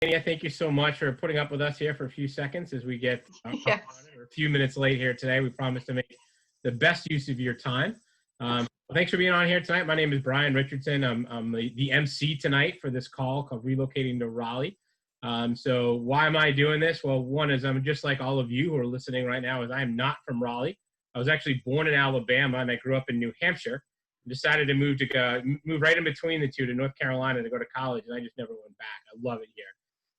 Thank you so much for putting up with us here for a few seconds as we get Yes. We're a few minutes late here today. We promise to make the best use of your time. Thanks for being on here tonight. My name is Brian Richardson. I'm the MC tonight for this call called Relocating to Raleigh. So why am I doing this? Well, one is I'm just like all of you who are listening right now, is I am not from Raleigh. I was actually born in Alabama, and I grew up in New Hampshire. Decided to move right in between the two to North Carolina to go to college, and I just never went back. I love it here.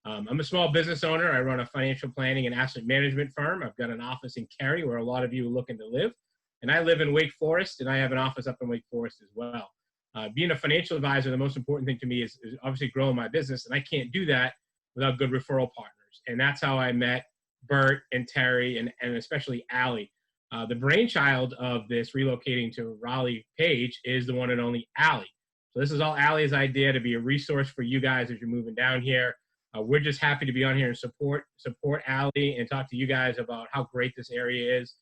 I'm a small business owner. I run a financial planning and asset management firm. I've got an office in Cary where a lot of you are looking to live. And I live in Wake Forest, and I have an office up in Wake Forest as well. Being a financial advisor, the most important thing to me is obviously growing my business, and I can't do that without good referral partners. And that's how I met Burt and Terri and especially Allie. The brainchild of this Relocating to Raleigh page is the one and only Allie. So this is all Allie's idea, to be a resource for you guys as you're moving down here. We're just happy to be on here and support Allie and talk to you guys about how great this area is.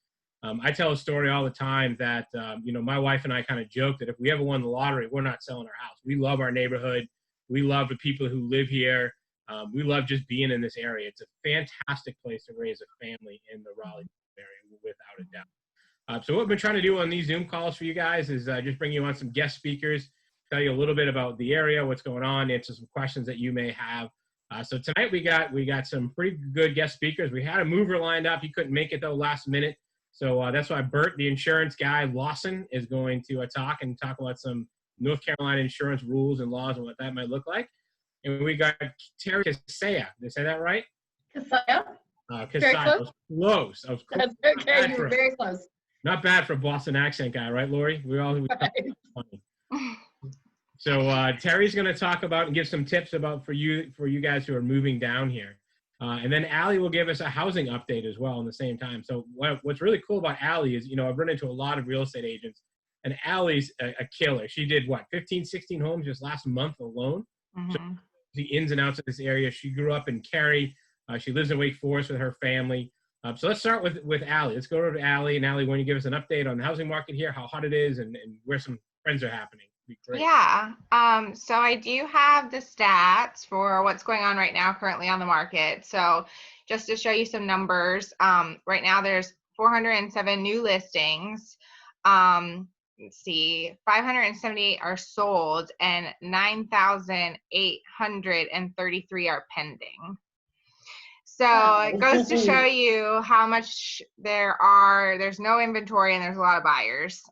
I tell a story all the time that, my wife and I kind of joke that if we ever won the lottery, we're not selling our house. We love our neighborhood. We love the people who live here. We love just being in this area. It's a fantastic place to raise a family in the Raleigh area, without a doubt. So what we've been trying to do on these Zoom calls for you guys is just bring you on some guest speakers, tell you a little bit about the area, what's going on, answer some questions that you may have. So tonight we got some pretty good guest speakers. We had a mover lined up. He couldn't make it though last minute. So that's why Burt, the insurance guy, Lawson, is going to talk about some North Carolina insurance rules and laws and what that might look like. And we got Terri Kissiah. Did I say that right? Kissiah. Kissiah. I was close. That's okay. You were very close. Not bad for a Boston accent guy, right, Lori? We right. Funny. So Terri's going to talk about and give some tips about for you guys who are moving down here. And then Allie will give us a housing update as well in the same time. So what's really cool about Allie is, I've run into a lot of real estate agents, and Allie's a killer. She did 15, 16 homes just last month alone. Mm-hmm. So the ins and outs of this area. She grew up in Cary. She lives in Wake Forest with her family. So let's start with Allie. Let's go over to Allie. And Allie, why don't you give us an update on the housing market here, how hot it is, and where some trends are happening. Great. Yeah. So I do have the stats for what's going on right now currently on the market. So just to show you some numbers, right now there's 407 new listings. Let's see, 578 are sold and 9,833 are pending. So it goes to show you how much there's no inventory and there's a lot of buyers.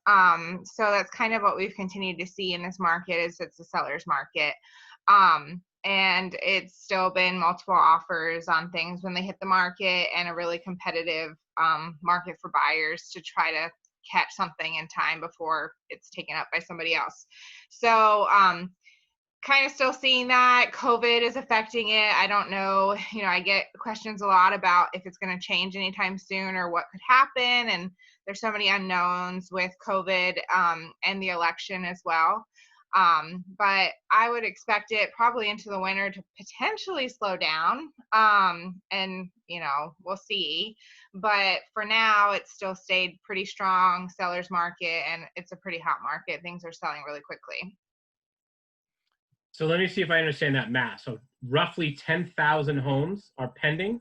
So that's kind of what we've continued to see in this market, is it's a seller's market. And it's still been multiple offers on things when they hit the market, and a really competitive market for buyers to try to catch something in time before it's taken up by somebody else. So kind of still seeing that COVID is affecting it. I don't know, I get questions a lot about if it's going to change anytime soon or what could happen. And there's so many unknowns with COVID and the election as well. But I would expect it probably into the winter to potentially slow down. And, we'll see. But for now, it's still stayed pretty strong seller's market, and it's a pretty hot market. Things are selling really quickly. So let me see if I understand that math. So roughly 10,000 homes are pending,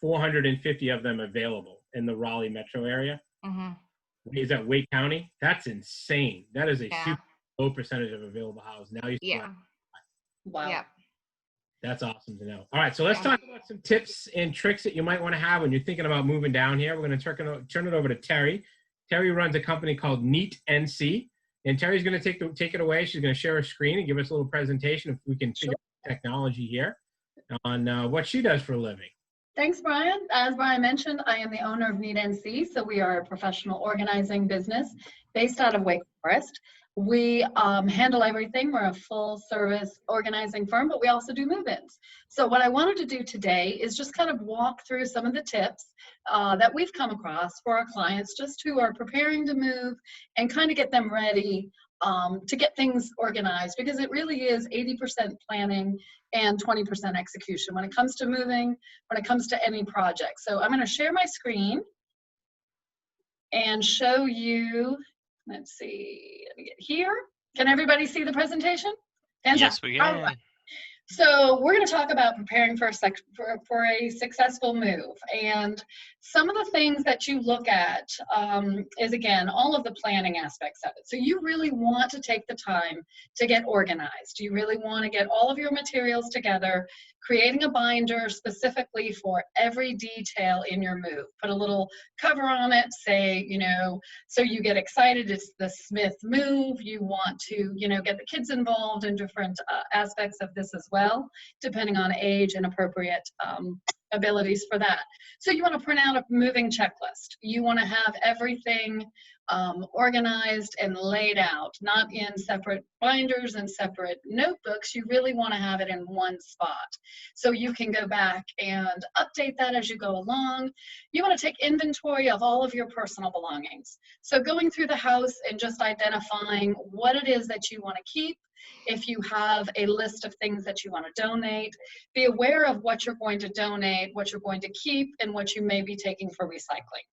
450 of them available in the Raleigh metro area. Is that Wake County? That's insane. That is a super low percentage of available houses. Now Wow. Yeah. That's awesome to know. All right, so let's talk about some tips and tricks that you might want to have when you're thinking about moving down here. We're going to turn it over to Terri. Terri runs a company called Neat NC. And Terri's going to take it away. She's going to share her screen and give us a little presentation, if we can figure out technology here, on what she does for a living. Thanks, Brian. As Brian mentioned, I am the owner of Neat NC. So we are a professional organizing business based out of Wake Forest. We handle everything. We're a full-service organizing firm, but we also do move-ins. So what I wanted to do today is just kind of walk through some of the tips that we've come across for our clients, just who are preparing to move, and kind of get them ready to get things organized, because it really is 80% planning and 20% execution when it comes to moving, when it comes to any project. So I'm going to share my screen and show you. Let's see, let me get here. Can everybody see the presentation? Yes, we can. Right. So we're going to talk about preparing for a successful move. And some of the things that you look at is, again, all of the planning aspects of it. So you really want to take the time to get organized. You really want to get all of your materials together, creating a binder specifically for every detail in your move. Put a little cover on it, say, you know, so you get excited, it's the Smith move. You want to, you know, get the kids involved in different aspects of this as well, depending on age and appropriate abilities for that. So you want to print out a moving checklist. You want to have everything organized and laid out, not in separate binders and separate notebooks. You really want to have it in one spot. So you can go back and update that as you go along. You want to take inventory of all of your personal belongings. So going through the house and just identifying what it is that you want to keep. If you have a list of things that you want to donate, be aware of what you're going to donate, what you're going to keep, and what you may be taking for recycling.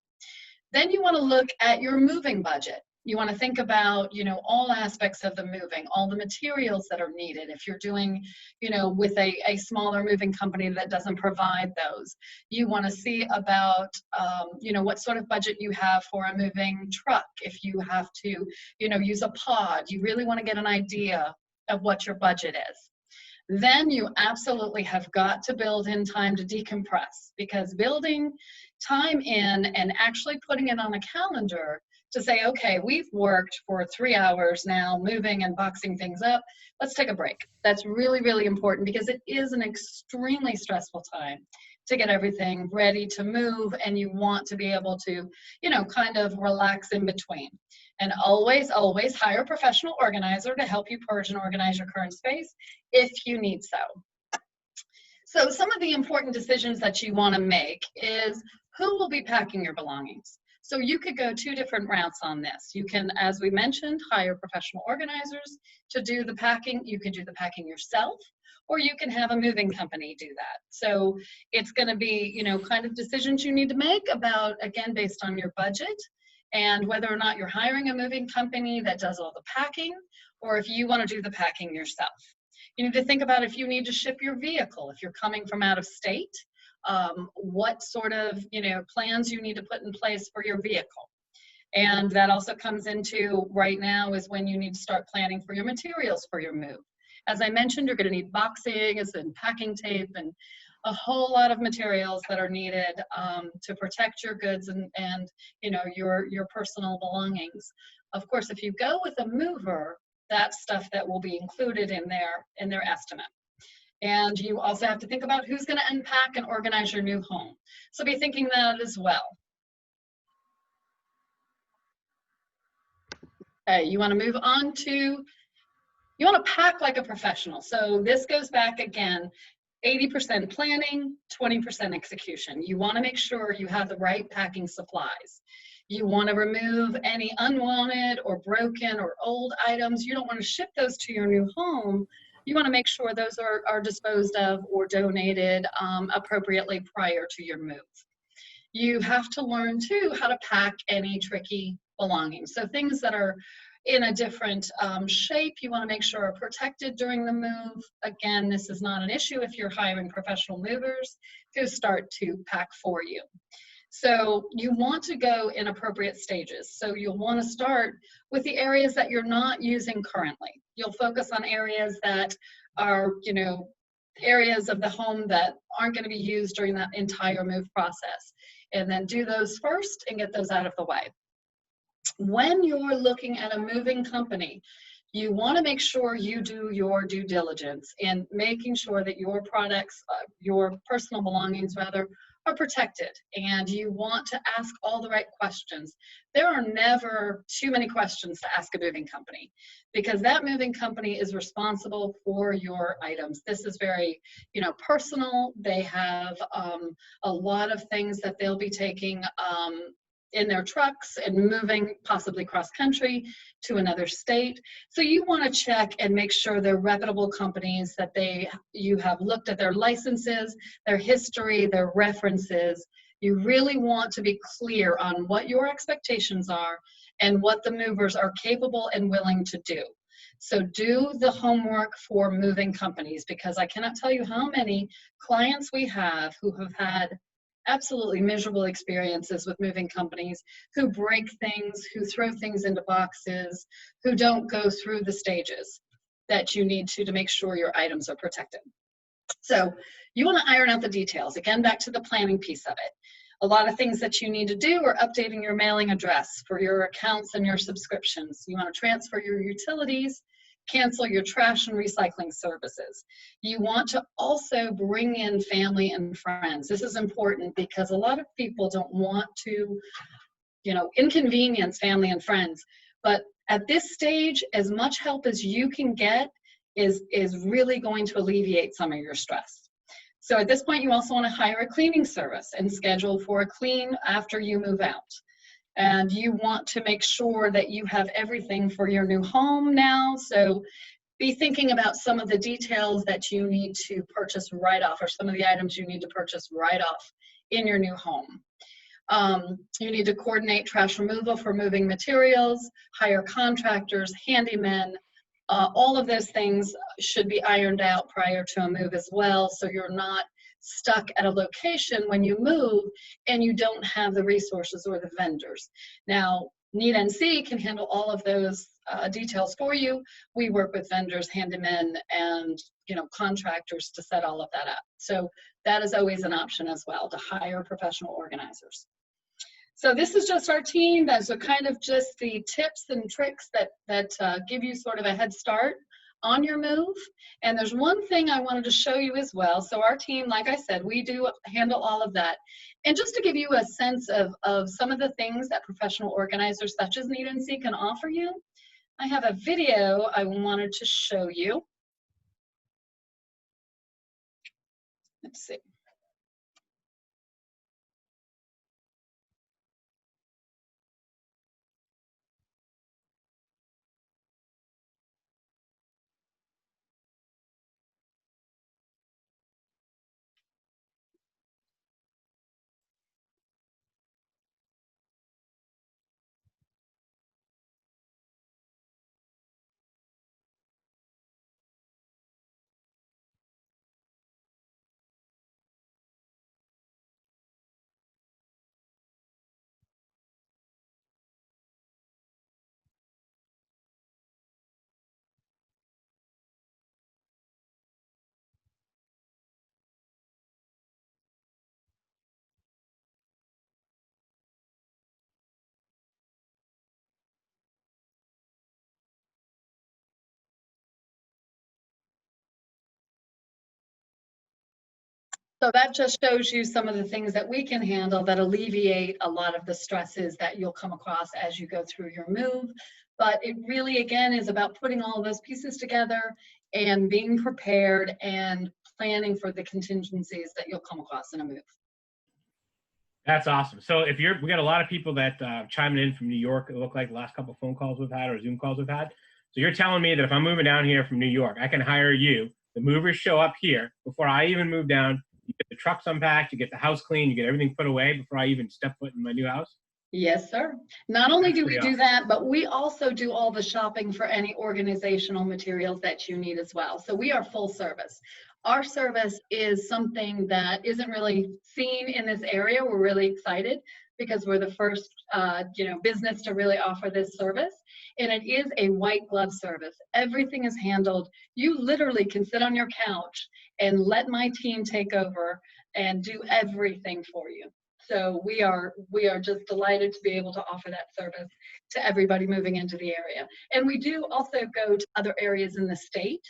Then you want to look at your moving budget. You want to think about, you know, all aspects of the moving, all the materials that are needed. If you're doing, you know, with a smaller moving company that doesn't provide those, you want to see about, you know, what sort of budget you have for a moving truck. If you have to, you know, use a pod, you really want to get an idea of what your budget is. Then you absolutely have got to build in time to decompress, because building time in and actually putting it on a calendar to say, okay, we've worked for 3 hours now, moving and boxing things up. Let's take a break. That's really, really important, because it is an extremely stressful time to get everything ready to move, and you want to be able to, you know, kind of relax in between. And always, always hire a professional organizer to help you purge and organize your current space if you need so. So some of the important decisions that you want to make is who will be packing your belongings. So you could go 2 different routes on this. You can, as we mentioned, hire professional organizers to do the packing. You can do the packing yourself, or you can have a moving company do that. So it's going to be, you know, kind of decisions you need to make about, again, based on your budget and whether or not you're hiring a moving company that does all the packing, or if you want to do the packing yourself. You need to think about if you need to ship your vehicle, if you're coming from out of state, what sort of, you know, plans you need to put in place for your vehicle. And that also comes into right now is when you need to start planning for your materials for your move. As I mentioned, you're going to need boxing and packing tape and a whole lot of materials that are needed to protect your goods and you know, your personal belongings. Of course, if you go with a mover, that's stuff that will be included in their estimate. And you also have to think about who's going to unpack and organize your new home. So be thinking that as well. Okay, you want to move on to, you want to pack like a professional. So this goes back again, 80% planning, 20% execution. You want to make sure you have the right packing supplies. You want to remove any unwanted or broken or old items. You don't want to ship those to your new home. You want to make sure those are disposed of or donated appropriately prior to your move. You have to learn too how to pack any tricky belongings. So things that are in a different shape, you want to make sure are protected during the move. Again, this is not an issue if you're hiring professional movers to start to pack for you. So you want to go in appropriate stages. So you'll want to start with the areas that you're not using currently. You'll focus on areas that are, you know, areas of the home that aren't going to be used during that entire move process. And then do those first and get those out of the way. When you're looking at a moving company, you want to make sure you do your due diligence in making sure that your products, your personal belongings rather, are protected, and you want to ask all the right questions. There are never too many questions to ask a moving company, because that moving company is responsible for your items. This is very, you know, personal. They have a lot of things that they'll be taking in their trucks and moving possibly cross country to another state. So you want to check and make sure they're reputable companies, that you have looked at their licenses, their history, their references. You really want to be clear on what your expectations are and what the movers are capable and willing to do. So do the homework for moving companies, because I cannot tell you how many clients we have who have had absolutely miserable experiences with moving companies, who break things, who throw things into boxes, who don't go through the stages that you need to make sure your items are protected. So you want to iron out the details. Again, back to the planning piece of it. A lot of things that you need to do are updating your mailing address for your accounts and your subscriptions. You want to transfer your utilities, cancel your trash and recycling services. You want to also bring in family and friends. This is important because a lot of people don't want to, inconvenience family and friends. But at this stage, as much help as you can get is really going to alleviate some of your stress. So at this point, you also want to hire a cleaning service and schedule for a clean after you move out. And you want to make sure that you have everything for your new home now. So be thinking about some of the details that you need to purchase right off, or some of the items you need to purchase right off in your new home. You need to coordinate trash removal for moving materials, hire contractors, handymen. All of those things should be ironed out prior to a move as well, so you're not stuck at a location when you move and you don't have the resources or the vendors. Now, Need NC can handle all of those details for you. We work with vendors, handymen, and contractors to set all of that up. So that is always an option as well, to hire professional organizers. So this is just our team. Those are kind of just the tips and tricks that give you sort of a head start on your move. And there's one thing I wanted to show you as well. So our team, like I said, we do handle all of that. And just to give you a sense of some of the things that professional organizers such as Need NC can offer you, I have a video I wanted to show you. Let's see. So that just shows you some of the things that we can handle that alleviate a lot of the stresses that you'll come across as you go through your move. But it really, again, is about putting all of those pieces together and being prepared and planning for the contingencies that you'll come across in a move. That's awesome. So we got a lot of people that chiming in from New York. It looked like the last couple of phone calls we've had or Zoom calls we've had. So you're telling me that if I'm moving down here from New York, I can hire you. The movers show up here before I even move down. You get the trucks unpacked, you get the house clean, you get everything put away before I even step foot in my new house? Yes, sir. Not only do we do that, but we also do all the shopping for any organizational materials that you need as well. So we are full service. Our service is something that isn't really seen in this area. We're really excited because we're the first business to really offer this service. And it is a white glove service. Everything is handled. You literally can sit on your couch and let my team take over and do everything for you. So we are just delighted to be able to offer that service to everybody moving into the area. And we do also go to other areas in the state,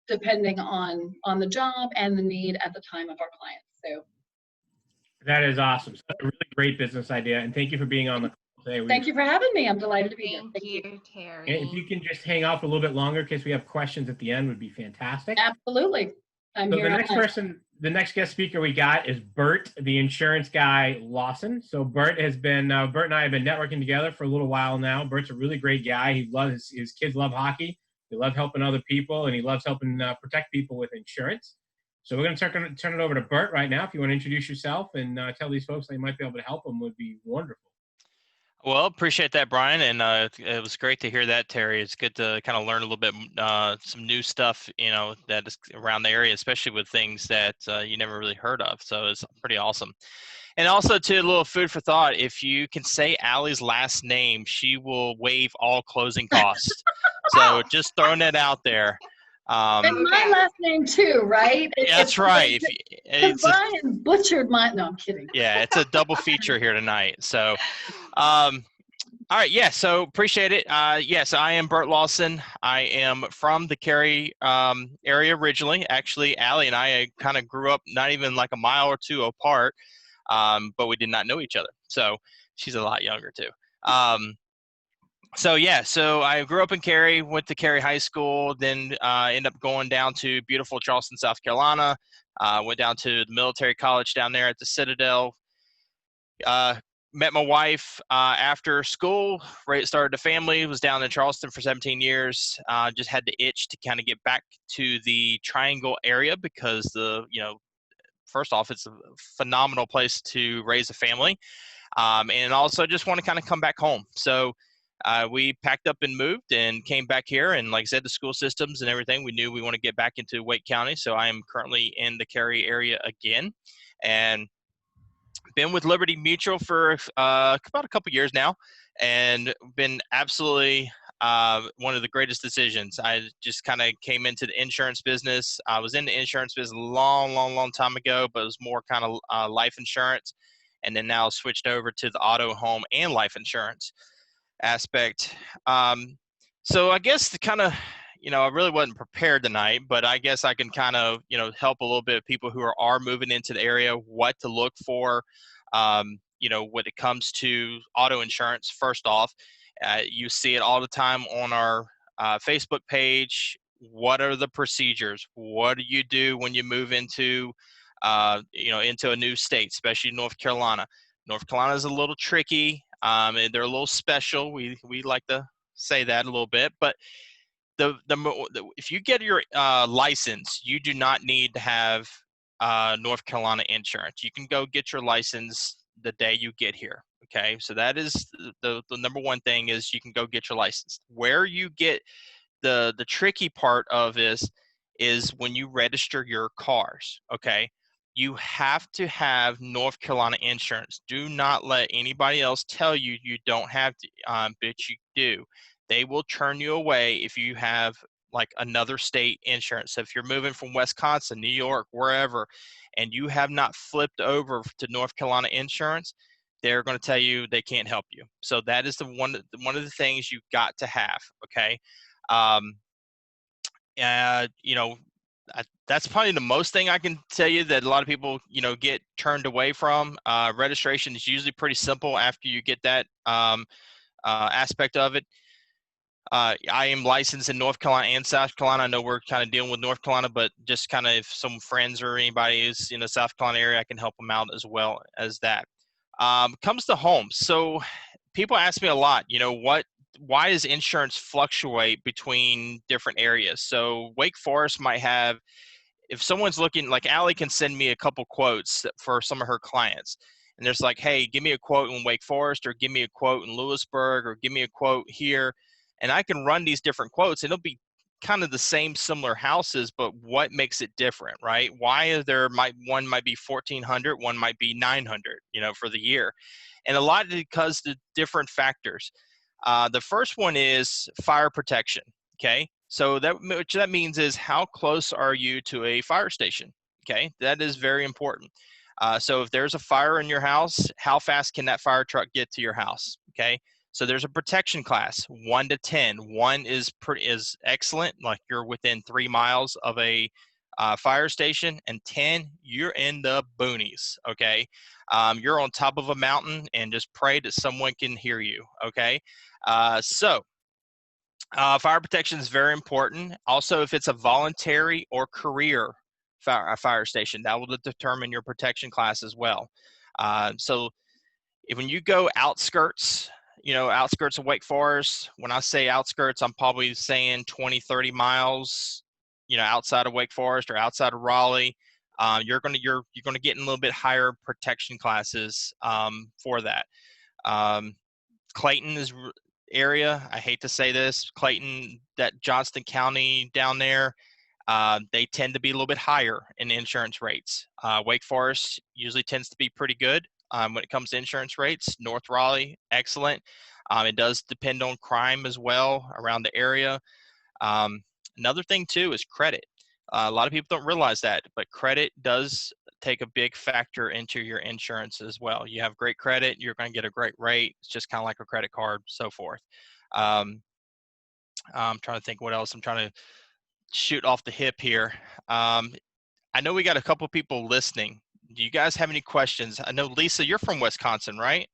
depending on the job and the need at the time of our clients. So that is awesome. So that's a really great business idea. And thank you for being on the call today. Thank you for having me. I'm delighted to be here. Thank you, Terri. And if you can just hang out for a little bit longer in case we have questions at the end, would be fantastic. Absolutely. So the next guest speaker we got is Burt, the insurance guy Lawson. So Burt and I have been networking together for a little while now. Burt's a really great guy. He loves his kids love hockey. They love helping other people, and he loves helping protect people with insurance. So we're going to turn it over to Burt right now. If you want to introduce yourself and tell these folks that you might be able to help them, would be wonderful. Well, appreciate that, Brian, and it was great to hear that, Terry. It's good to kind of learn a little bit, some new stuff, that is around the area, especially with things that you never really heard of. So it's pretty awesome. And also, too, a little food for thought. If you can say Allie's last name, she will waive all closing costs. So Oh, just throwing it out there. And my okay. last name too, right? That's right. Because It's a Brian butchered my, no, I'm kidding. Yeah, it's a double feature here tonight. So, all right, yeah. So appreciate it. Yes, I am Burt Lawson. I am from the Cary area originally. Actually, Allie and I kind of grew up not even like a mile or two apart, but we did not know each other. So she's a lot younger too. So I grew up in Cary, went to Cary High School, then ended up going down to beautiful Charleston, South Carolina. Went down to the military college down there at the Citadel. Uh, Met my wife after school, started a family, was down in Charleston for 17 years. Just had the itch to kind of get back to the Triangle area because first off, it's a phenomenal place to raise a family. And also just want to kind of come back home. So we packed up and moved and came back here. And like I said, the school systems and everything, we knew we want to get back into Wake County. So I am currently in the Cary area again. And been with Liberty Mutual for about a couple years now, and been absolutely one of the greatest decisions. I just kind of came into the insurance business. I was in the insurance business a long time ago, but it was more kind of life insurance, and then now switched over to the auto, home, and life insurance aspect. So I guess the kind of I really wasn't prepared tonight, but I guess I can kind of, help a little bit of people who are moving into the area, what to look for, when it comes to auto insurance. First off, you see it all the time on our Facebook page. What are the procedures? What do you do when you move into, into a new state, especially North Carolina? North Carolina is a little tricky, and they're a little special. We like to say that a little bit, but if you get your license, you do not need to have North Carolina insurance. You can go get your license the day you get here. Okay, so that is the number one thing is you can go get your license. Where you get the tricky part of this is when you register your cars. Okay, you have to have North Carolina insurance. Do not let anybody else tell you you don't have to, but you do. They will turn you away if you have like another state insurance. So if you're moving from Wisconsin, New York, wherever, and you have not flipped over to North Carolina insurance, they're going to tell you they can't help you. So that is one of the things you've got to have. Okay. Um, that's probably the most thing I can tell you that a lot of people, get turned away from. Registration is usually pretty simple after you get that aspect of it. I am licensed in North Carolina and South Carolina. I know we're kind of dealing with North Carolina, but just kind of if some friends or anybody is in the South Carolina area, I can help them out as well as that. Comes to home. So people ask me a lot, why does insurance fluctuate between different areas? So Wake Forest might have, if someone's looking, like Allie can send me a couple quotes for some of her clients. And there's like, hey, give me a quote in Wake Forest, or give me a quote in Lewisburg, or give me a quote here. And I can run these different quotes, and it'll be kind of the same similar houses, but what makes it different, right? Why is one might be 1,400, one might be 900, for the year. And a lot of it because the different factors. The first one is fire protection. Okay. So which that means is how close are you to a fire station? Okay. That is very important. So if there's a fire in your house, how fast can that fire truck get to your house? Okay. So there's a protection class, 1 to 10. 1 is excellent, like you're within 3 miles of a fire station, and 10, you're in the boonies. Okay. You're on top of a mountain and just pray that someone can hear you. Okay. Fire protection is very important. Also, if it's a voluntary or career fire station, that will determine your protection class as well. So when you go outskirts of Wake Forest, when I say outskirts, I'm probably saying 20, 30 miles, outside of Wake Forest or outside of Raleigh. You're going to get in a little bit higher protection classes for that. Clayton is area. I hate to say this, Clayton, that Johnston County down there, they tend to be a little bit higher in insurance rates. Wake Forest usually tends to be pretty good when it comes to insurance rates. North Raleigh, excellent. It does depend on crime as well around the area. Another thing too is credit. A lot of people don't realize that, but credit does take a big factor into your insurance as well. You have great credit, you're going to get a great rate. It's just kind of like a credit card, so forth. I'm trying to think what else. I'm trying to shoot off the hip here. I know we got a couple people listening. Do you guys have any questions? I know, Lisa, you're from Wisconsin, right?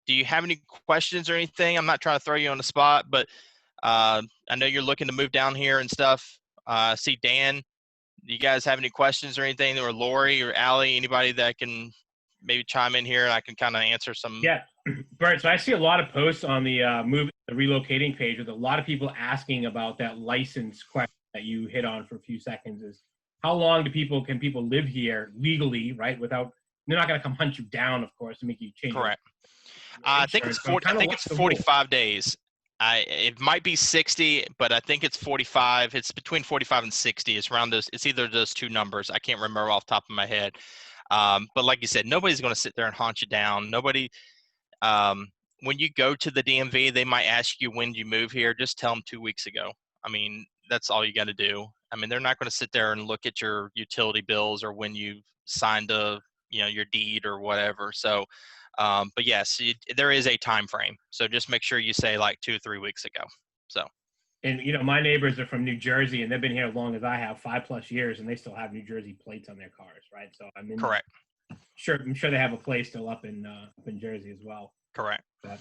Do you have any questions or anything? I'm not trying to throw you on the spot, but I know you're looking to move down here and stuff. See Dan. Do you guys have any questions or anything? Or Lori or Allie, anybody that can maybe chime in here and I can kind of answer some? Yeah, Burt, so I see a lot of posts on the the relocating page with a lot of people asking about that license question that you hit on for a few seconds. Is how long can people live here legally, right? Without, they're not going to come hunt you down, of course, and make you change. Correct. I think it's 45 days. It might be 60, but I think it's 45. It's between 45 and 60. It's around those. It's either those two numbers. I can't remember off the top of my head. But like you said, nobody's going to sit there and hunt you down. Nobody. When you go to the DMV, they might ask you when you move here. Just tell them 2 weeks ago. I mean, that's all you got to do. I mean, they're not going to sit there and look at your utility bills or when you signed your deed or whatever. So. But yes, there is a time frame. So just make sure you say like 2 or 3 weeks ago. So. And my neighbors are from New Jersey and they've been here as long as I have, 5+ years, and they still have New Jersey plates on their cars, right? So I mean, correct. I'm sure they have a place still up in Jersey as well. Correct. But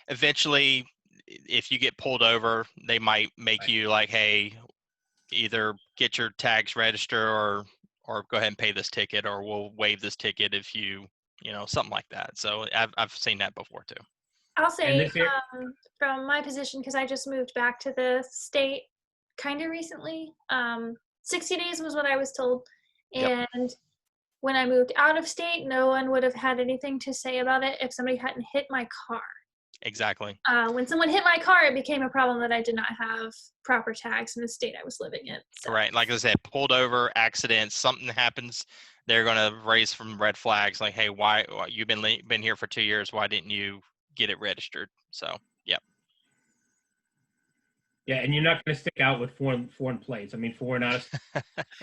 eventually, if you get pulled over, they might make you like, hey, either get your tags registered or go ahead and pay this ticket, or we'll waive this ticket if you something like that. So I've seen that before too. I'll say from my position, because I just moved back to the state kind of recently, 60 days was what I was told. And when I moved out of state, no one would have had anything to say about it if somebody hadn't hit my car. Exactly. When someone hit my car, it became a problem that I did not have proper tags in the state I was living in. So. Right. Like I said, pulled over, accidents, something happens, they're going to raise some red flags like, hey, why you've been here for 2 years, why didn't you get it registered? So, yeah, and you're not going to stick out with foreign plates. I mean, foreign out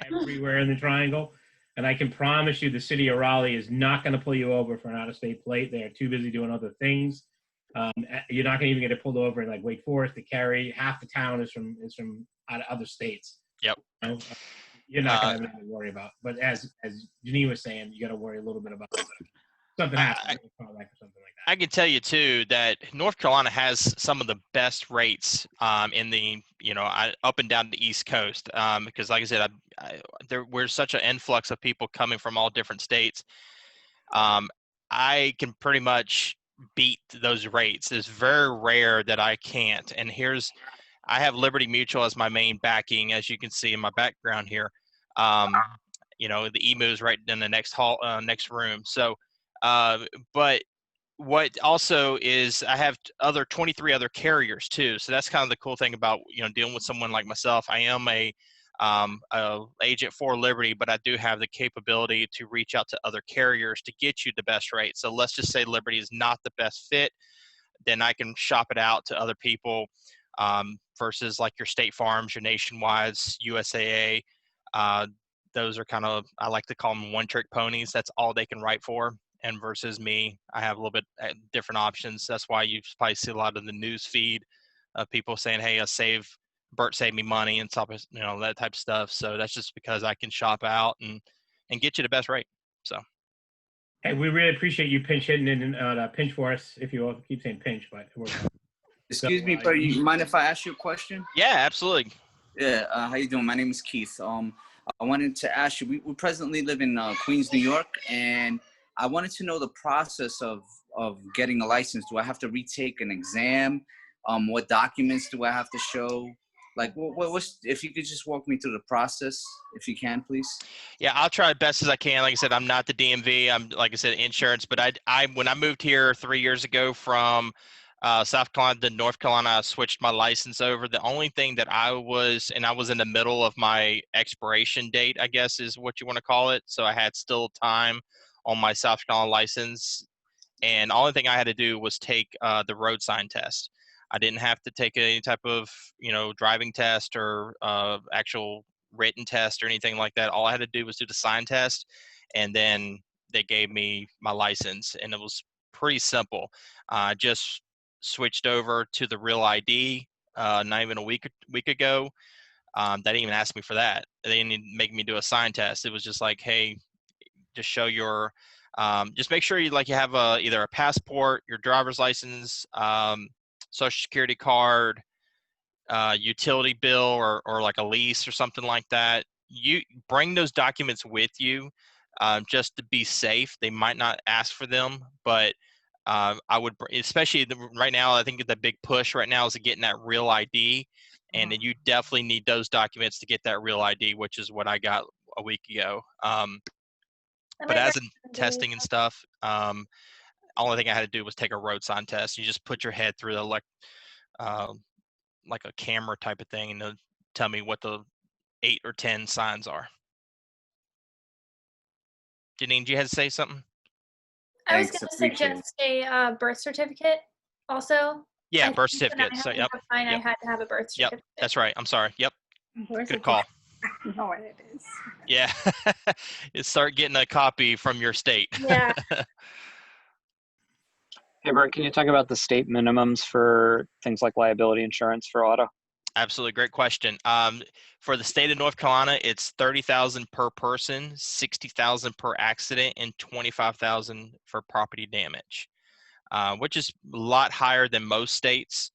everywhere in the triangle. And I can promise you the city of Raleigh is not going to pull you over for an out-of-state plate. They are too busy doing other things. You're not going to even get it pulled over in like Wake Forest, to Cary. Half the town is from other states. Yep. You're not going to have anything to worry about. But as Janine was saying, you got to worry a little bit about something happens. I can tell you too that North Carolina has some of the best rates in the up and down the East Coast because, like I said, we're such an influx of people coming from all different states. I can pretty much beat those rates. It's very rare that I can't. And I have Liberty Mutual as my main backing, as you can see in my background here. The emu is right in the next room. So, but what also is I have 23 other carriers too. So that's kind of the cool thing about, dealing with someone like myself. I am a agent for Liberty, but I do have the capability to reach out to other carriers to get you the best rate. So let's just say Liberty is not the best fit, then I can shop it out to other people versus like your State Farms, your Nationwides, USAA. Those are kind of, I like to call them one-trick ponies. That's all they can write for. And versus me, I have a little bit different options. That's why you probably see a lot of the news feed of people saying, hey, Burt saved me money and stuff, that type of stuff. So that's just because I can shop out and get you the best rate. So. Hey, we really appreciate you pinch hitting and pinch for us. If you will, keep saying pinch, but excuse me, but you mind if I ask you a question? Yeah, absolutely. Yeah, how you doing? My name is Keith. I wanted to ask you. We presently live in Queens, New York, and I wanted to know the process of getting a license. Do I have to retake an exam? What documents do I have to show? Like, what's, if you could just walk me through the process, if you can, please. Yeah, I'll try as best as I can. Like I said, I'm not the DMV. I'm, like I said, insurance. But when I moved here 3 years ago from South Carolina to North Carolina, I switched my license over. The only thing that I was in the middle of my expiration date, I guess is what you want to call it. So I had still time on my South Carolina license. And the only thing I had to do was take the road sign test. I didn't have to take any type of, driving test or actual written test or anything like that. All I had to do was do the sign test, and then they gave me my license, and it was pretty simple. I just switched over to the Real ID not even a week ago. They didn't even ask me for that. They didn't even make me do a sign test. It was just like, hey, just show your just make sure you have either a passport, your driver's license, social security card, utility bill, or like a lease or something like that. You bring those documents with you just to be safe. They might not ask for them, but I would, especially right now, I think the big push right now is getting that Real ID, and then you definitely need those documents to get that Real ID, which is what I got a week ago. But as in testing and stuff, only thing I had to do was take a road sign test. You just put your head through the like a camera type of thing, and they'll tell me what the 8 or 10 signs are. Janine, do you have to say something? I was going to suggest a birth certificate also. Yeah, birth certificate. So, yep. I had to have a birth certificate. Yep, that's right. I'm sorry. Yep. Good call. I know what it is. Yeah. You start getting a copy from your state. Yeah. Hey, Bert, can you talk about the state minimums for things like liability insurance for auto? Absolutely. Great question. For the state of North Carolina, it's $30,000 per person, $60,000 per accident, and $25,000 for property damage, which is a lot higher than most states.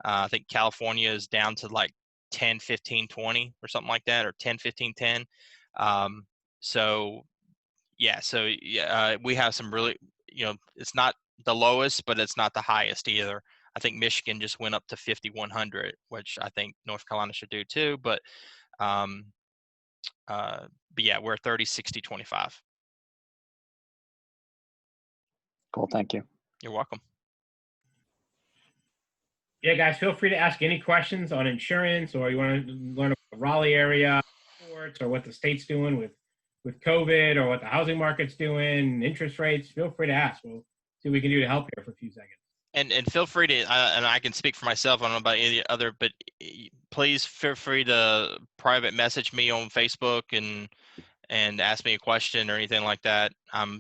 I think California is down to like 10, 15, 20 or something like that, or 10, 15, 10. We have some really, it's not the lowest, but it's not the highest either. I think Michigan just went up to 5,100, which I think North Carolina should do too. But yeah, we're 30, 60, 25. Cool. Thank you. You're welcome. Yeah, guys, feel free to ask any questions on insurance, or you want to learn about the Raleigh area, sports, or what the state's doing with COVID, or what the housing market's doing, interest rates. Feel free to ask. We'll see what we can do to help here for a few seconds. And feel free to, and I can speak for myself. I don't know about any other, but please feel free to private message me on Facebook and ask me a question or anything like that.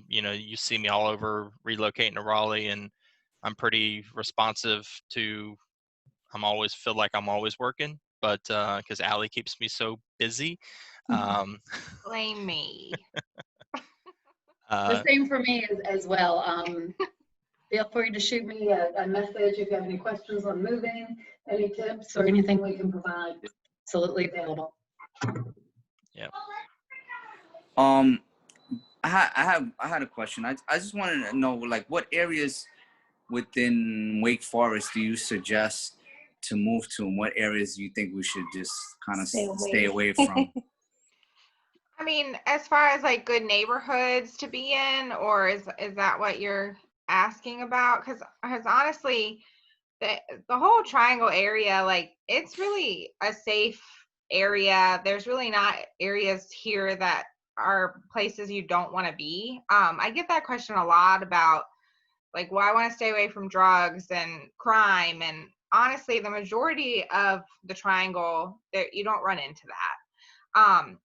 You see me all over relocating to Raleigh, and I'm pretty responsive to. Always feel like I'm always working, but because Allie keeps me so busy. Blame me. The same for me as well. Feel free to shoot me a message if you have any questions on moving, any tips, or anything we can provide. Absolutely available. Yeah. I had a question. I just wanted to know, like, what areas within Wake Forest do you suggest to move to, and what areas do you think we should just kind of stay away from? I mean, as far as like good neighborhoods to be in, or is that what you're asking about? Because honestly, the whole Triangle area, like, it's really a safe area. There's really not areas here that are places you don't want to be. I get that question a lot about, like, well, I want to stay away from drugs and crime, and honestly, the majority of the Triangle, you don't run into that.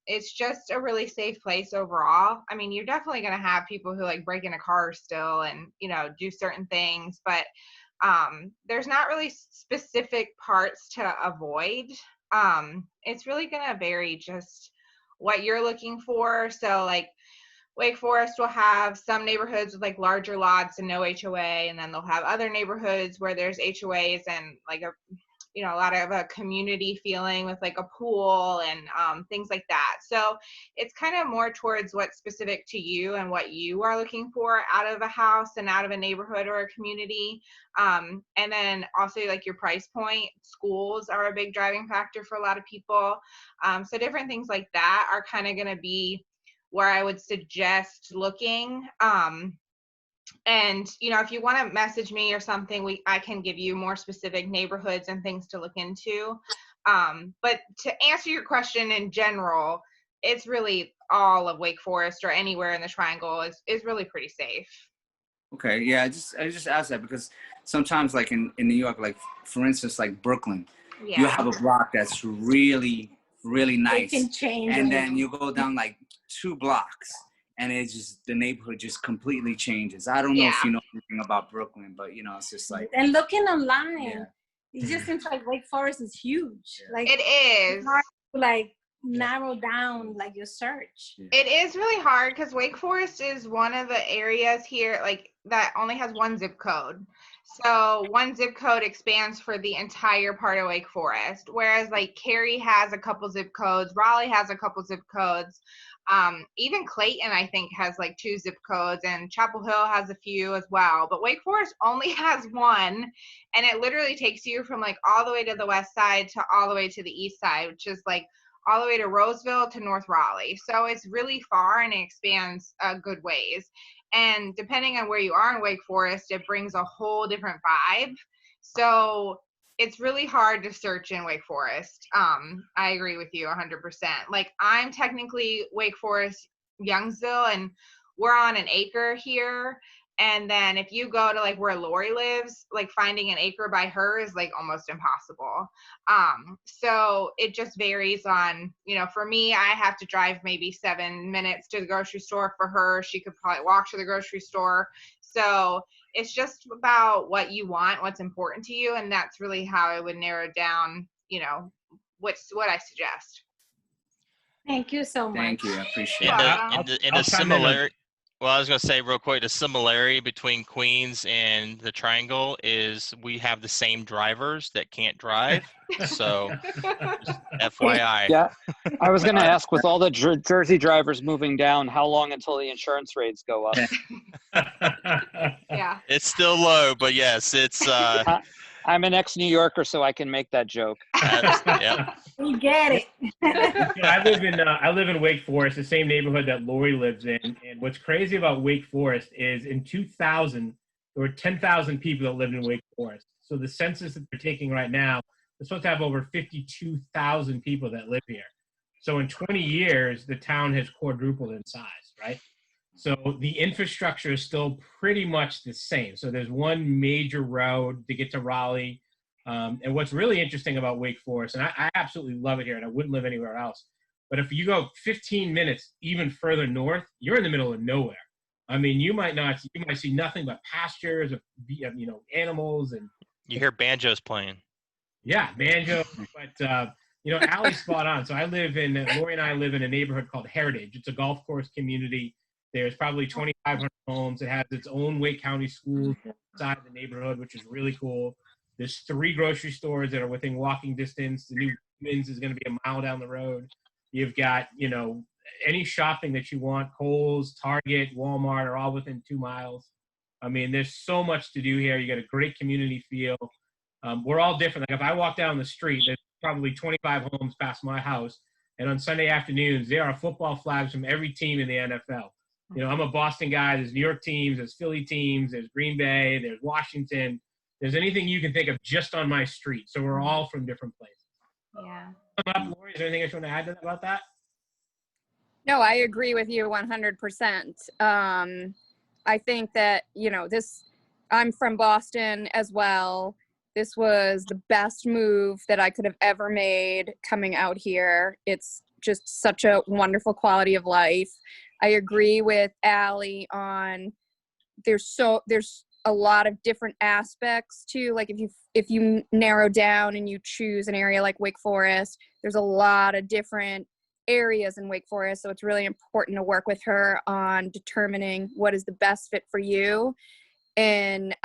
It's just a really safe place overall. I mean, you're definitely going to have people who like break into cars still and, do certain things, but there's not really specific parts to avoid. It's really going to vary just what you're looking for. So like Wake Forest will have some neighborhoods with like larger lots and no HOA, and then they'll have other neighborhoods where there's HOAs and like you know, a lot of a community feeling with like a pool and things like that. So it's kind of more towards what's specific to you and what you are looking for out of a house and out of a neighborhood or a community. And then also like your price point. Schools are a big driving factor for a lot of people. So different things like that are kind of going to be where I would suggest looking. And you know, if you want to message me or something, I can give you more specific neighborhoods and things to look into. But to answer your question in general, it's really all of Wake Forest or anywhere in the Triangle is really pretty safe. Okay, yeah, I just asked that because sometimes, like in New York, like for instance, like Brooklyn, you have a block that's really, really nice, It can change. and then you go down like 2 blocks, and it's just the neighborhood just completely changes. I don't know if you know anything about Brooklyn, but you know, it's just like. And looking online, Yeah. it just seems like Wake Forest is huge. Like It is. it's hard to like narrow down like your search. It is really hard because Wake Forest is one of the areas here like that only has 1 zip code. So 1 zip code expands for the entire part of Wake Forest, whereas like Cary has a couple zip codes, Raleigh has a couple zip codes. Even Clayton, I think, has like 2 zip codes, and Chapel Hill has a few as well. But Wake Forest only has 1, and it literally takes you from like all the way to the west side to all the way to the east side, which is like all the way to Roseville to North Raleigh. So it's really far and it expands good ways. And depending on where you are in Wake Forest, it brings a whole different vibe. So it's really hard to search in Wake Forest. I agree with you 100%. Like I'm technically Wake Forest, Youngsville, and we're on an acre here. And then if you go to like where Lori lives, like finding an acre by her is like almost impossible. So it just varies on, you know, for me, I have to drive maybe 7 minutes to the grocery store. For her, she could probably walk to the grocery store. So it's just about what you want, what's important to you. And that's really how I would narrow down, you know, what I suggest. Thank you so much. Thank you, I appreciate it. And the similarity. Well, I was going to say real quick, the similarity between Queens and the Triangle is we have the same drivers that can't drive. So, just FYI. Yeah, I was going to ask, with all the Jersey drivers moving down, how long until the insurance rates go up? Yeah. It's still low, but yes, it's. I'm an ex-New Yorker, so I can make that joke. Yep. We get it. I live in Wake Forest, the same neighborhood that Lori lives in. And what's crazy about Wake Forest is in 2000, there were 10,000 people that lived in Wake Forest. So the census that they're taking right now, they're supposed to have over 52,000 people that live here. So in 20 years, the town has quadrupled in size, right? So the infrastructure is still pretty much the same. So there's one major road to get to Raleigh. And what's really interesting about Wake Forest, and I absolutely love it here, and I wouldn't live anywhere else, but if you go 15 minutes even further north, you're in the middle of nowhere. I mean, you might see nothing but pastures of, you know, animals, and You hear banjos playing. yeah, banjo. But you know, Allie's spot on. So Lori and I live in a neighborhood called Heritage. It's a golf course community. There's probably 2,500 homes. It has its own Wake County schools inside the neighborhood, which is really cool. There's 3 grocery stores that are within walking distance. The new Women's is going to be a mile down the road. You've got, you know, any shopping that you want. Kohl's, Target, Walmart are all within 2 miles. I mean, there's so much to do here. You got a great community feel. We're all different. Like if I walk down the street, there's probably 25 homes past my house. And on Sunday afternoons, there are football flags from every team in the NFL. You know, I'm a Boston guy. There's New York teams, there's Philly teams, there's Green Bay, there's Washington. There's anything you can think of just on my street. So we're all from different places. Yeah. Lori, is there anything else you want to add about that? No, I agree with you 100%. I think that, you know, I'm from Boston as well. This was the best move that I could have ever made coming out here. It's just such a wonderful quality of life. I agree with Allie on there's a lot of different aspects too. Like if you narrow down and you choose an area like Wake Forest, there's a lot of different areas in Wake Forest. So it's really important to work with her on determining what is the best fit for you. And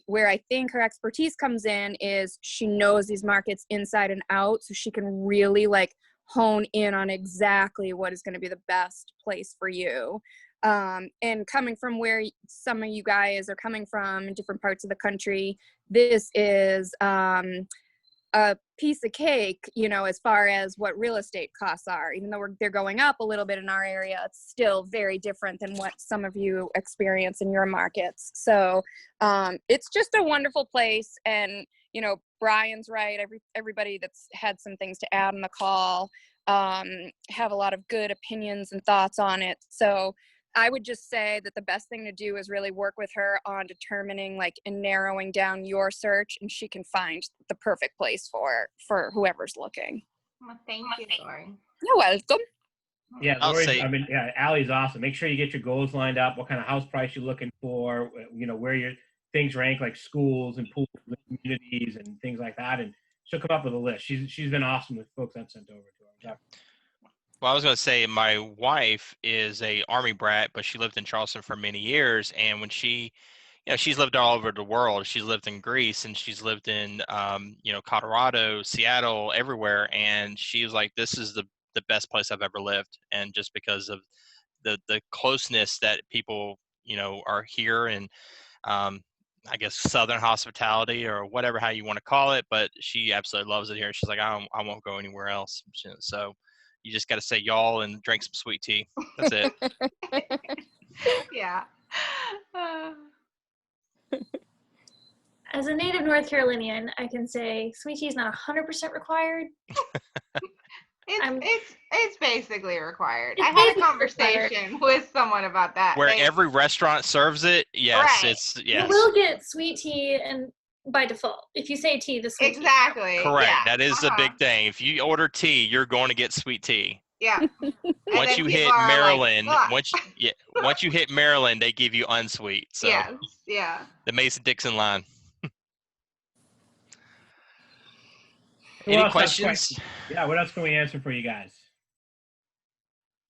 where I think her expertise comes in is she knows these markets inside and out, so she can really like hone in on exactly what is going to be the best place for you. And coming from where some of you guys are coming from in different parts of the country, this is a piece of cake, you know, as far as what real estate costs are. Even though they're going up a little bit in our area, it's still very different than what some of you experience in your markets. So it's just a wonderful place. And, you know, Brian's right. Everybody that's had some things to add on the call have a lot of good opinions and thoughts on it. So I would just say that the best thing to do is really work with her on determining like and narrowing down your search, and she can find the perfect place for whoever's looking. Well, thank you, Lori. You're welcome. Yeah, I'll Lori, say- I mean, yeah, Allie's awesome. Make sure you get your goals lined up, what kind of house price you're looking for, you know, where your things rank, like schools and pools and communities and things like that. And she'll come up with a list. She's been awesome with folks I've sent over to her. Well, I was going to say my wife is a Army brat, but she lived in Charleston for many years. And when she, you know, she's lived all over the world. She's lived in Greece and she's lived in, you know, Colorado, Seattle, everywhere. And she was like, this is the best place I've ever lived. And just because of the closeness that people, you know, are here and I guess Southern hospitality or whatever, how you want to call it. But she absolutely loves it here. She's like, I won't go anywhere else. So you just got to say y'all and drink some sweet tea. That's it. Yeah. As a native North Carolinian, I can say sweet tea is not 100% required. It's basically required. It's I had a basically conversation with someone about that. Where every restaurant serves it, yes, Right. it's yes. You will get sweet tea and by default. If you say tea, the sweet Exactly. Correct. Yeah. That is a big thing. If you order tea, you're going to get sweet tea. Yeah. Once you hit Maryland, once you hit Maryland, they give you unsweet. So yes. Yeah. the Mason-Dixon line. Who Any else has questions? Yeah, what else can we answer for you guys?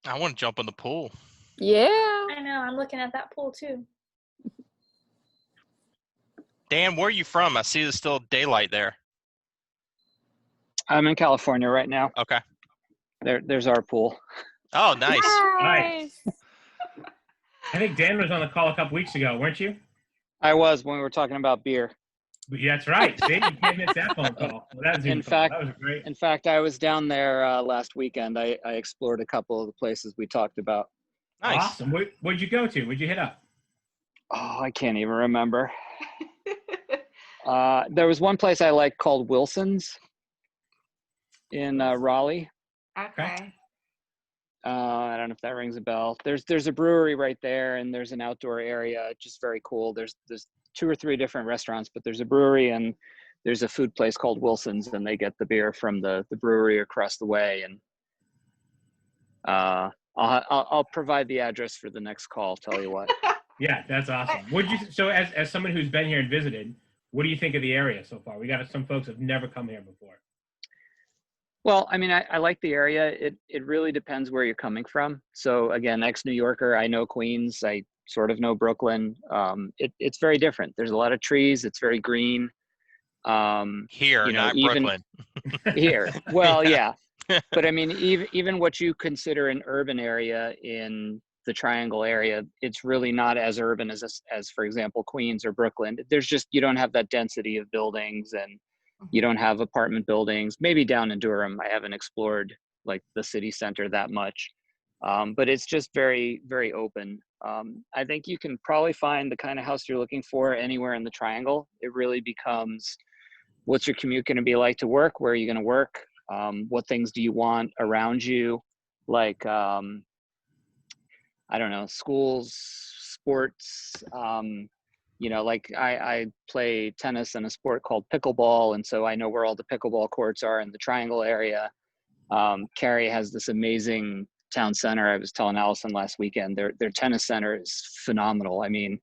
I want to jump in the pool. Yeah. tea. I know. I'm looking at that pool too. Dan, where are you from? I see there's still daylight there. I'm in California right now. Okay. There's our pool. Oh, nice. Nice. I think Dan was on the call a couple weeks ago, weren't you? I was when we were talking about beer. Yeah, that's right. See, you can't miss that phone call. Well, that was In fact, that was great. In fact, I was down there last weekend. I explored a couple of the places we talked about. Nice. Awesome. Where'd you go to? Where'd you hit up? Oh, I can't even remember. There was one place I liked called Wilson's in Raleigh. Okay. I don't know if that rings a bell. There's a brewery right there, and there's an outdoor area, just very cool. There's 2 or 3 different restaurants, but there's a brewery and there's a food place called Wilson's, and they get the beer from the brewery across the way. And I'll provide the address for the next call. Tell you what. Yeah, that's awesome. So as someone who's been here and visited, what do you think of the area so far? We got some folks who've never come here before. Well, I mean, I like the area. It really depends where you're coming from. So again, ex-New Yorker, I know Queens. I sort of know Brooklyn. It's very different. There's a lot of trees. It's very green. Here, you know, not even Brooklyn. Here. Well, yeah. But I mean, even what you consider an urban area in the Triangle area, it's really not as urban as for example, Queens or Brooklyn. There's just, you don't have that density of buildings, and you don't have apartment buildings. Maybe down in Durham, I haven't explored like the city center that much. But it's just very, very open. I think you can probably find the kind of house you're looking for anywhere in the Triangle. It really becomes, what's your commute going to be like to work? Where are you going to work? What things do you want around you? Like, I don't know, schools, sports, you know, like I play tennis in a sport called pickleball. And so I know where all the pickleball courts are in the Triangle area. Cary has this amazing town center. I was telling Allison last weekend, their tennis center is phenomenal. I mean,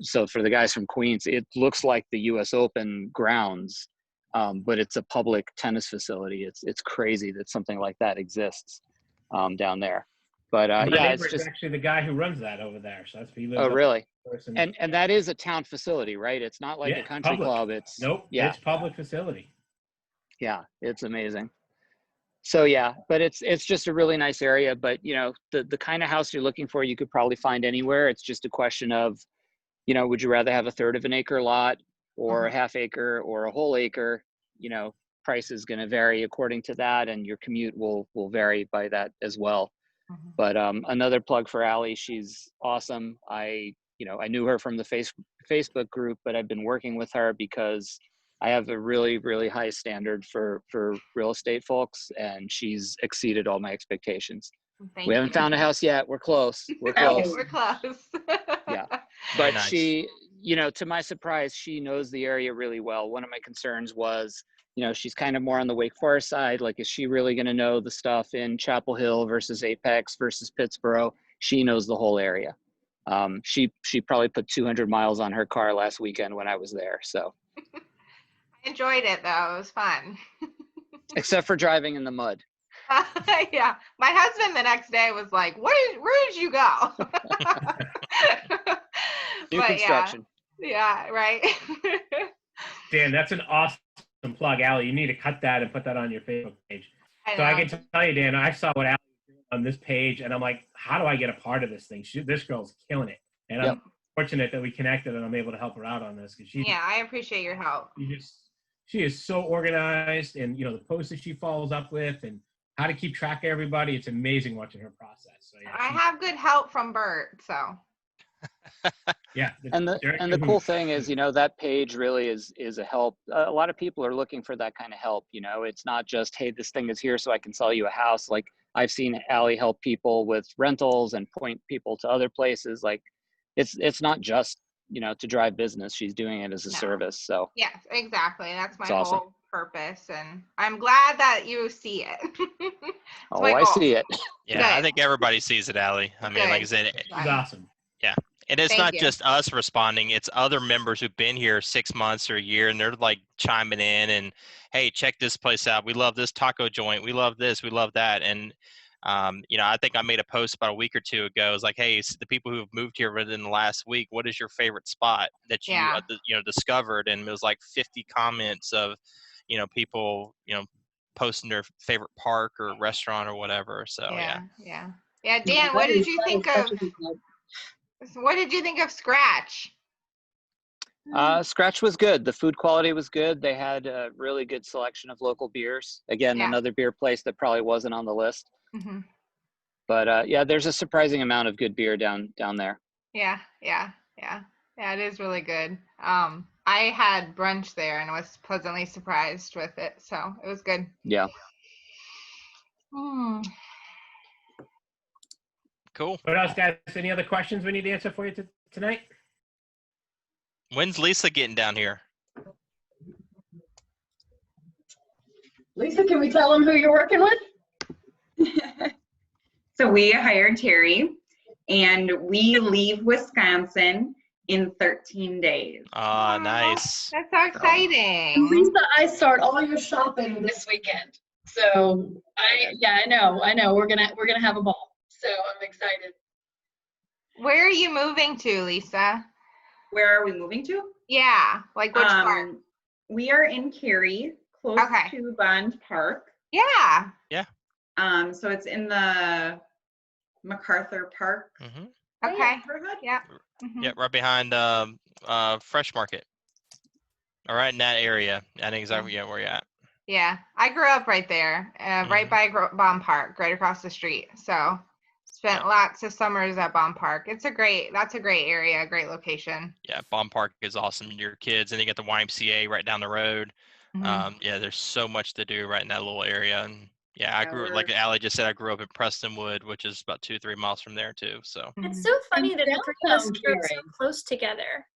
so for the guys from Queens, it looks like the US Open grounds, but it's a public tennis facility. It's crazy that something like that exists down there. But My yeah, neighbor it's is just, actually the guy who runs that over there. So that's he lives oh, up really? person. And that is a town facility, right? It's not like Yeah, a country public. club. It's, Nope, yeah, it's public facility. yeah, it's amazing. So yeah, but it's just a really nice area. But you know, the kind of house you're looking for, you could probably find anywhere. It's just a question of, you know, would you rather have a third of an acre lot or a half acre or a whole acre? You know, price is going to vary according to that, and your commute will vary by that as well. But another plug for Allie, she's awesome. I knew her from the Facebook group, but I've been working with her because I have a really, really high standard for real estate folks, and she's exceeded all my expectations. Thank We haven't you. found a house yet. We're close. We're Okay, close. we're close. Yeah. Very But nice. she, you know, to my surprise, she knows the area really well. One of my concerns was, you know, she's kind of more on the Wake Forest side. Like, is she really going to know the stuff in Chapel Hill versus Apex versus Pittsboro? She knows the whole area. She probably put 200 miles on her car last weekend when I was there. So, I enjoyed it though. It was fun. except for driving in the mud. Yeah, my husband the next day was like, where did you go?" New But construction. yeah, right. Dan, that's an awesome plug, Allie. You need to cut that and put that on your Facebook page. I can tell you, Dan, I saw what Allie did on this page, and I'm like, how do I get a part of this thing? This girl's killing it, and I'm fortunate that we connected, and I'm able to help her out on this because Yeah, I appreciate your help. She is so organized, and you know the posts that she follows up with, and how to keep track of everybody. It's amazing watching her process. So yeah, I have good help from Burt, so. Yeah. And the cool thing is, you know, that page really is a help. A lot of people are looking for that kind of help. You know, it's not just, hey, this thing is here so I can sell you a house. Like, I've seen Allie help people with rentals and point people to other places. Like, it's not just, you know, to drive business. She's doing it as a service. So yes, exactly. That's my awesome. whole purpose, and I'm glad that you see it. Oh, I see it. Yeah, Good. I think everybody sees it, Allie. I mean, like I said, it's awesome. Yeah. And it's not just us responding, it's other members who've been here 6 months or a year, and they're like chiming in and, hey, check this place out. We love this taco joint. We love this. We love that. And, you know, I think I made a post about a week or two ago. It's like, hey, the people who have moved here within the last week, what is your favorite spot that you discovered? And it was like 50 comments of, you know, people, you know, posting their favorite park or restaurant or whatever. So, yeah. Dan, what did you think of? What did you think of Scratch? Scratch was good. The food quality was good. They had a really good selection of local beers. Again, another beer place that probably wasn't on the list. Mm-hmm. But yeah, there's a surprising amount of good beer down there. Yeah, it is really good. I had brunch there and was pleasantly surprised with it, so it was good. Yeah. Cool. What else, guys? Any other questions we need to answer for you tonight? When's Lisa getting down here? Lisa, can we tell them who you're working with? So we hired Terri, and we leave Wisconsin in 13 days. Ah, nice. That's so exciting. And Lisa, I start all your shopping this weekend. So I know. We're gonna have a ball. So I'm excited. Where are you moving to, Lisa? Where are we moving to? Yeah, like which part? We are in Cary, close to Bond Park. Yeah. Yeah. So it's in the MacArthur Park. Mm-hmm. Okay. Neighborhood. Yeah. Mm-hmm. Yeah, right behind Fresh Market. All right, in that area. I think exactly where you're at. Yeah, I grew up right there, right by Bond Park, right across the street. So spent lots of summers at Bond Park. That's a great area, great location. Yeah, Bond Park is awesome. Your kids, and you got the YMCA right down the road. Mm-hmm. Yeah, there's so much to do right in that little area. And yeah, I grew, like Allie just said, I grew up in Prestonwood, which is about 2-3 miles from there too. So it's so funny that the three of us grew up so close together.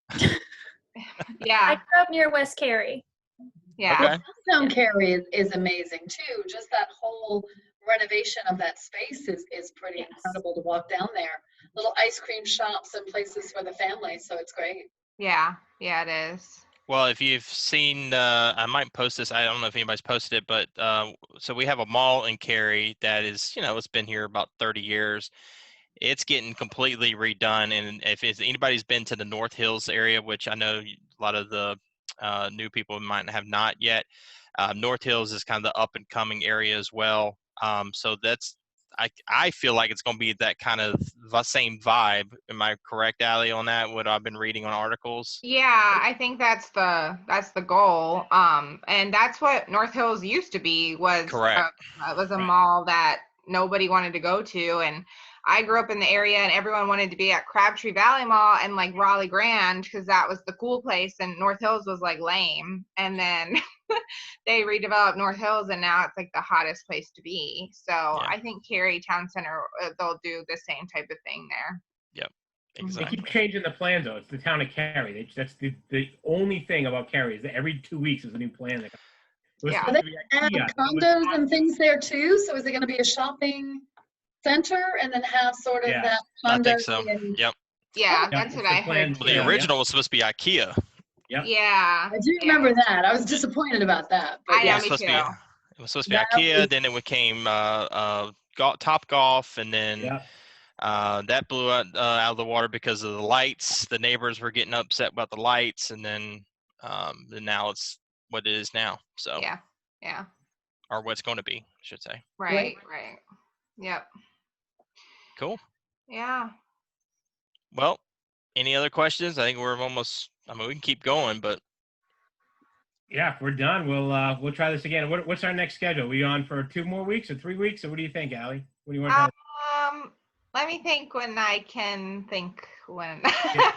Yeah, I grew up near West Cary. Yeah, Downtown Cary is amazing too. Just that whole renovation of that space is pretty incredible to walk down there. Little ice cream shops and places for the family, so it's great. Yeah, it is. Well, if you've seen, I might post this. I don't know if anybody's posted it, but so we have a mall in Cary that is, it's been here about 30 years. It's getting completely redone. And if anybody's been to the North Hills area, which I know a lot of the new people might have not yet, North Hills is kind of the up and coming area as well. So that's, I feel like it's going to be that kind of same vibe. Am I correct, Allie, on that? What I've been reading on articles? Yeah, I think that's the goal. And that's what North Hills used to be, was Correct. it was a Right. mall that nobody wanted to go to. And I grew up in the area and everyone wanted to be at Crabtree Valley Mall and like Raleigh Grand, because that was the cool place, and North Hills was like lame. And then they redeveloped North Hills and now it's like the hottest place to be. So I think Cary Town Center, they'll do the same type of thing there. Yep. They Exactly. keep changing the plan though. It's the town of Cary. That's the only thing about Cary, is that every 2 weeks is a new plan. That was Yeah. supposed to be And IKEA. condos and things there too. So is it going to be a shopping center and then have sort of Yeah, that I condo? think so. And, Yep. Yeah, Yeah, that's it's what the I plan. heard Well, the too. original was supposed to be IKEA. Yep. Yeah. I do remember that. I was disappointed about that. But I It know, yeah, was me supposed to be. too. It was supposed to be That IKEA. was- Then it became Top Golf, and then Yep. that blew out of the water because of the lights. The neighbors were getting upset about the lights, and then now it's what it is now. So Yeah. Yeah. or what's going to be, I should say. Right. Right. Yep. Cool. Yeah. Well, any other questions? I think we're almost. I mean, we can keep going, but Yeah, if we're done, we'll try this again. What's our next schedule? We on for 2 more weeks or 3 weeks? Or what do you think, Allie? What do you want to tell? Let me think when I can think when.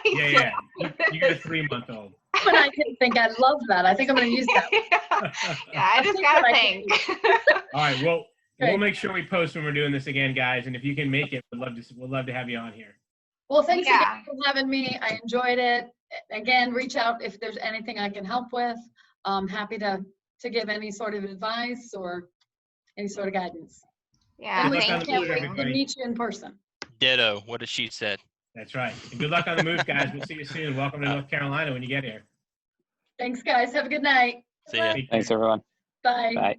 Yeah. You got a 3-month-old. when I can think, I love that. I think I'm going to use that. Yeah, I just gotta think. All right. Well, we'll Great. make sure we post when we're doing this again, guys. And if you can make it, we'd love to have you on here. Well, thanks Yeah. again for having me. I enjoyed it. Again, reach out if there's anything I can help with. I'm happy to give any sort of advice or any sort of guidance. Yeah, And we Good luck on thank the can't move, wait to everybody. meet you in person. ditto. What did she said? That's right. And good luck on the move, guys. We'll see you soon. Welcome to North Carolina when you get here. Thanks, guys. Have a good night. See ya. Take care. Thanks, everyone. Bye. Bye.